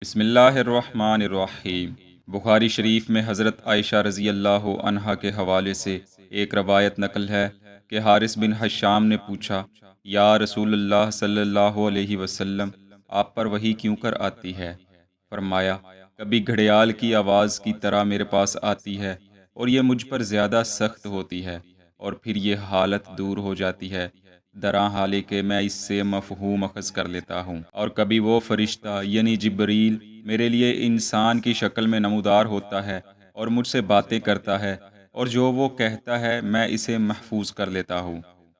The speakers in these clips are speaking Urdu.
بسم اللہ الرحمن الرحیم۔ بخاری شریف میں حضرت عائشہ رضی اللہ عنہا کے حوالے سے ایک روایت نقل ہے کہ حارث بن حشام نے پوچھا، یا رسول اللہ صلی اللہ علیہ وسلم، آپ پر وحی کیوں کر آتی ہے؟ فرمایا، کبھی گھڑیال کی آواز کی طرح میرے پاس آتی ہے اور یہ مجھ پر زیادہ سخت ہوتی ہے، اور پھر یہ حالت دور ہو جاتی ہے، درا حالے کہ میں اس سے مفہوم اخذ کر لیتا ہوں۔ اور کبھی وہ فرشتہ یعنی جبریل میرے لیے انسان کی شکل میں نمودار ہوتا ہے اور مجھ سے باتیں کرتا ہے، اور جو وہ کہتا ہے میں اسے محفوظ کر لیتا ہوں۔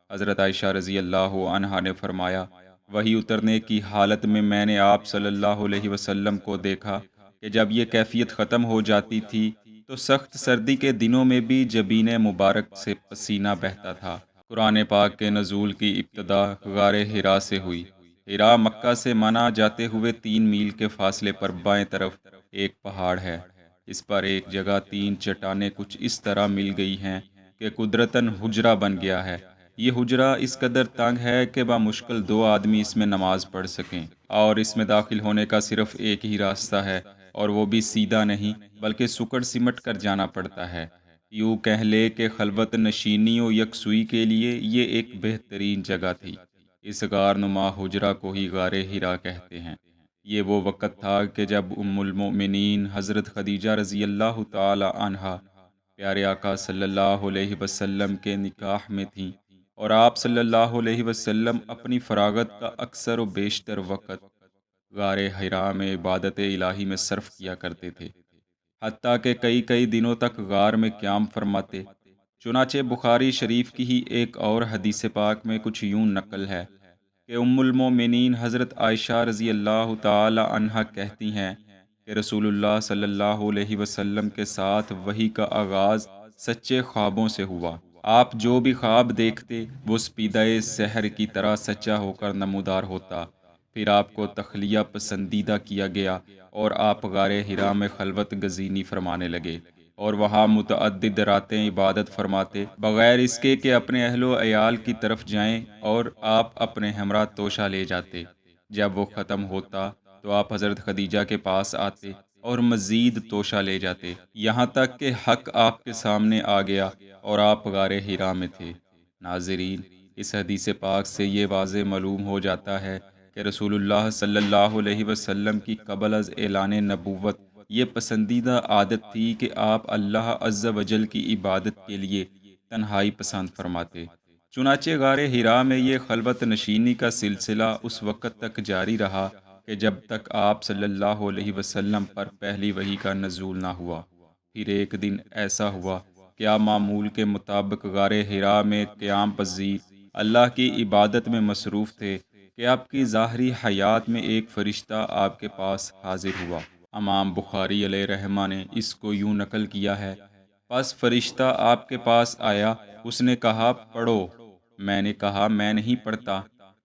حضرت عائشہ رضی اللہ عنہا نے فرمایا، وحی اترنے کی حالت میں نے آپ صلی اللہ علیہ وسلم کو دیکھا کہ جب یہ کیفیت ختم ہو جاتی تھی تو سخت سردی کے دنوں میں بھی جبین مبارک سے پسینہ بہتا تھا۔ قرآن پاک کے نزول کی ابتدا غار حرا سے ہوئی۔ حرا مکہ سے منا جاتے ہوئے 3 میل کے فاصلے پر بائیں طرف ایک پہاڑ ہے۔ اس پر ایک جگہ 3 چٹانیں کچھ اس طرح مل گئی ہیں کہ قدرتاً حجرہ بن گیا ہے۔ یہ حجرہ اس قدر تنگ ہے کہ بمشکل 2 آدمی اس میں نماز پڑھ سکیں، اور اس میں داخل ہونے کا صرف ایک ہی راستہ ہے، اور وہ بھی سیدھا نہیں بلکہ سکڑ سمٹ کر جانا پڑتا ہے۔ یوں کہہ لے کہ خلوت نشینی و یکسوئی کے لیے یہ ایک بہترین جگہ تھی۔ اس غار نما حجرہ کو ہی غار حرا کہتے ہیں۔ یہ وہ وقت تھا کہ جب ام المؤمنین حضرت خدیجہ رضی اللہ تعالی عنہا پیارے آقا صلی اللہ علیہ وسلم کے نکاح میں تھیں، اور آپ صلی اللہ علیہ وسلم اپنی فراغت کا اکثر و بیشتر وقت غار حرا میں عبادت الہی میں صرف کیا کرتے تھے، حتیٰ کہ کئی کئی دنوں تک غار میں قیام فرماتے۔ چنانچہ بخاری شریف کی ہی ایک اور حدیث پاک میں کچھ یوں نقل ہے کہ ام المومنین حضرت عائشہ رضی اللہ تعالی عنہا کہتی ہیں کہ رسول اللہ صلی اللہ علیہ وسلم کے ساتھ وحی کا آغاز سچے خوابوں سے ہوا۔ آپ جو بھی خواب دیکھتے وہ سپیدہ سحر کی طرح سچا ہو کر نمودار ہوتا۔ پھر آپ کو تخلیہ پسندیدہ کیا گیا اور آپ غار حرا میں خلوت گزینی فرمانے لگے، اور وہاں متعدد راتیں عبادت فرماتے، بغیر اس کے کہ اپنے اہل و عیال کی طرف جائیں، اور آپ اپنے ہمراہ توشہ لے جاتے۔ جب وہ ختم ہوتا تو آپ حضرت خدیجہ کے پاس آتے اور مزید توشہ لے جاتے، یہاں تک کہ حق آپ کے سامنے آ گیا اور آپ غار حرا میں تھے۔ ناظرین، اس حدیث پاک سے یہ واضح معلوم ہو جاتا ہے کہ رسول اللہ صلی اللہ علیہ وسلم کی قبل از اعلان نبوت یہ پسندیدہ عادت تھی کہ آپ اللہ عز و جل کی عبادت کے لیے تنہائی پسند فرماتے۔ چنانچہ غار حرا میں یہ خلوت نشینی کا سلسلہ اس وقت تک جاری رہا کہ جب تک آپ صلی اللہ علیہ وسلم پر پہلی وحی کا نزول نہ ہوا۔ پھر ایک دن ایسا ہوا کہ آپ معمول کے مطابق غار حرا میں قیام پذیر اللہ کی عبادت میں مصروف تھے کہ آپ کی ظاہری حیات میں ایک فرشتہ آپ کے پاس حاضر ہوا۔ امام بخاری علیہ رحمہ نے اس کو یوں نقل کیا ہے، پس فرشتہ آپ کے پاس آیا، اس نے کہا پڑھو۔ میں نے کہا میں نہیں پڑھتا،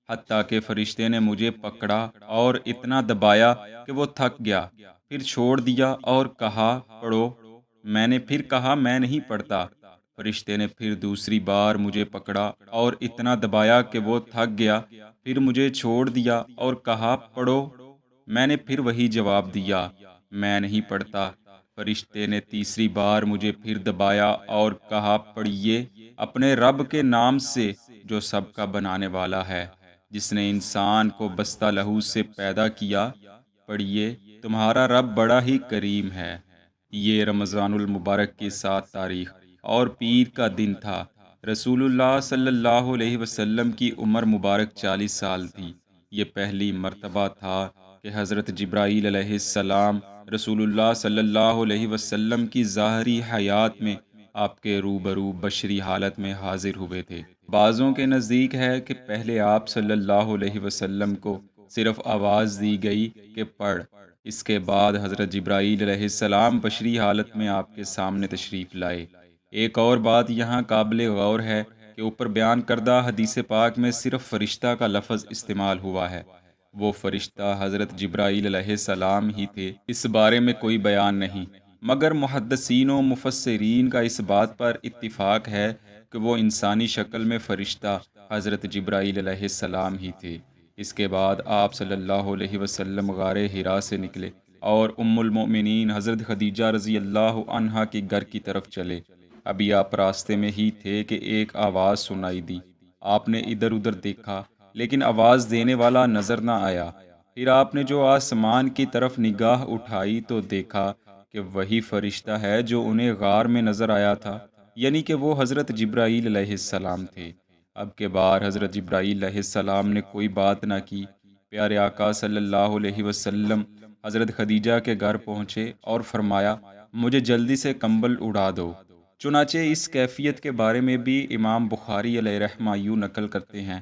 حتیٰ کہ فرشتے نے مجھے پکڑا اور اتنا دبایا کہ وہ تھک گیا، پھر چھوڑ دیا اور کہا پڑھو۔ میں نے پھر کہا میں نہیں پڑھتا۔ فرشتے نے پھر دوسری بار مجھے پکڑا اور اتنا دبایا کہ وہ تھک گیا، پھر مجھے چھوڑ دیا اور کہا پڑھو۔ میں نے پھر وہی جواب دیا، میں نہیں پڑھتا۔ فرشتے نے تیسری بار مجھے پھر دبایا اور کہا پڑھیے، اپنے رب کے نام سے جو سب کا بنانے والا ہے، جس نے انسان کو بستہ لہو سے پیدا کیا، پڑھیے، تمہارا رب بڑا ہی کریم ہے۔ یہ رمضان المبارک کی 7 تاریخ اور پیر کا دن تھا۔ رسول اللہ صلی اللہ علیہ وسلم کی عمر مبارک 40 سال تھی۔ یہ پہلی مرتبہ تھا کہ حضرت جبرائیل علیہ السلام رسول اللہ صلی اللہ علیہ وسلم کی ظاہری حیات میں آپ کے روبرو بشری حالت میں حاضر ہوئے تھے۔ بعضوں کے نزدیک ہے کہ پہلے آپ صلی اللہ علیہ وسلم کو صرف آواز دی گئی کہ پڑھ، اس کے بعد حضرت جبرائیل علیہ السلام بشری حالت میں آپ کے سامنے تشریف لائے۔ ایک اور بات یہاں قابل غور ہے کہ اوپر بیان کردہ حدیث پاک میں صرف فرشتہ کا لفظ استعمال ہوا ہے، وہ فرشتہ حضرت جبرائیل علیہ السلام ہی تھے، اس بارے میں کوئی بیان نہیں، مگر محدثین و مفسرین کا اس بات پر اتفاق ہے کہ وہ انسانی شکل میں فرشتہ حضرت جبرائیل علیہ السلام ہی تھے۔ اس کے بعد آپ صلی اللہ علیہ وسلم غار حرا سے نکلے اور ام المؤمنین حضرت خدیجہ رضی اللہ عنہا کے گھر کی طرف چلے۔ ابھی آپ راستے میں ہی تھے کہ ایک آواز سنائی دی۔ آپ نے ادھر ادھر دیکھا لیکن آواز دینے والا نظر نہ آیا۔ پھر آپ نے جو آسمان کی طرف نگاہ اٹھائی تو دیکھا کہ وہی فرشتہ ہے جو انہیں غار میں نظر آیا تھا، یعنی کہ وہ حضرت جبرائیل علیہ السلام تھے۔ اب کے بار حضرت جبرائیل علیہ السلام نے کوئی بات نہ کی۔ پیارے آقا صلی اللہ علیہ وسلم حضرت خدیجہ کے گھر پہنچے اور فرمایا، مجھے جلدی سے کمبل اڑا دو۔ چنانچہ اس کیفیت کے بارے میں بھی امام بخاری علیہ رحمہ یوں نقل کرتے ہیں،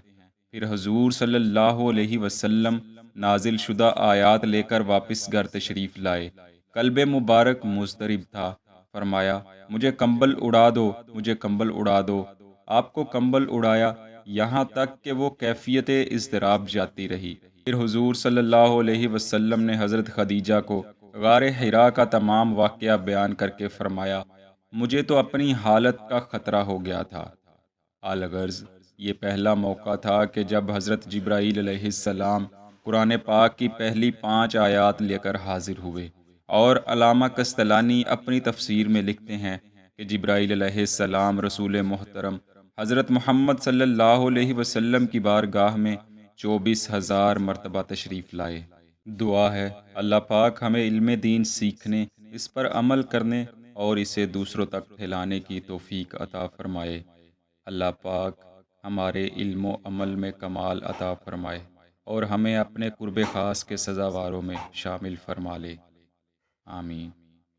پھر حضور صلی اللہ علیہ وسلم نازل شدہ آیات لے کر واپس گھر تشریف لائے۔ قلب مبارک مضطرب تھا۔ فرمایا، مجھے کمبل اڑا دو، مجھے کمبل اڑا دو۔ آپ کو کمبل اڑایا یہاں تک کہ وہ کیفیت اضطراب جاتی رہی۔ پھر حضور صلی اللہ علیہ وسلم نے حضرت خدیجہ کو غار حرا کا تمام واقعہ بیان کر کے فرمایا، مجھے تو اپنی حالت کا خطرہ ہو گیا تھا۔ الغرض یہ پہلا موقع تھا کہ جب حضرت جبرائیل علیہ السلام قرآن پاک کی پہلی 5 آیات لے کر حاضر ہوئے، اور علامہ قسطلانی اپنی تفسیر میں لکھتے ہیں کہ جبرائیل علیہ السلام رسول محترم حضرت محمد صلی اللہ علیہ وسلم کی بارگاہ میں 24,000 مرتبہ تشریف لائے۔ دعا ہے اللہ پاک ہمیں علم دین سیکھنے، اس پر عمل کرنے اور اسے دوسروں تک پھیلانے کی توفیق عطا فرمائے۔ اللہ پاک ہمارے علم و عمل میں کمال عطا فرمائے اور ہمیں اپنے قرب خاص کے سزاواروں میں شامل فرما لے۔ آمین۔